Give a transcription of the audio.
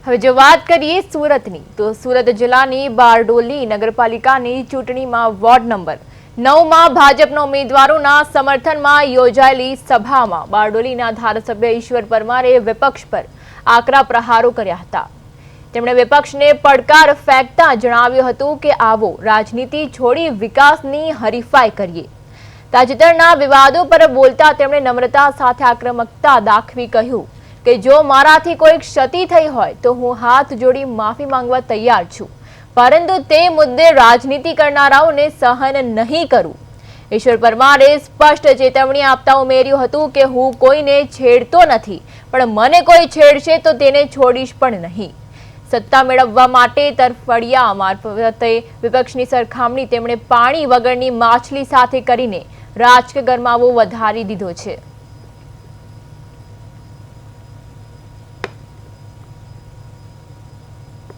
હવે જો વાત કરીએ સુરતની, તો સુરત જિલ્લાની બારડોલી નગરપાલિકાની ચૂંટણીમાં વોર્ડ નંબર 9માં ભાજપના ઉમેદવારોના સમર્થનમાં યોજાયેલી સભામાં બારડોલીના ધારાસભ્ય ઈશ્વર પરમારે વિપક્ષ પર આકરા પ્રહારો કર્યા હતા। તેમણે વિપક્ષને પડકાર ફેંકતા જણાવ્યું હતું કે આવો રાજનીતિ છોડી વિકાસની હરીફાઈ કરીએ। તાજેતરના વિવાદો પર બોલતા તેમણે નમ્રતા સાથે આક્રમકતા દાખવી કહ્યું કે જો મારાથી કોઈ ક્ષતિ થઈ હોય તો હું હાથ જોડી માફી માંગવા તૈયાર છું, પરંતુ તે મુદ્દે રાજનીતિ કરનારાઓને સહન નહીં કરું। ઈશ્વર પરમારે સ્પષ્ટ ચેતવણી આપતા ઉમેર્યું હતું કે હું કોઈને છેડતો નથી, પણ મને કોઈ છેડશે તો તેને છોડીશ પણ નહીં। સત્તા મેળવવા માટે તરફડિયા મારફતે વિપક્ષની સરખામણી તેમણે પાણી વગરની માછલી સાથે કરીને રાજકીય ગરમાવો વધારી દીધો છે।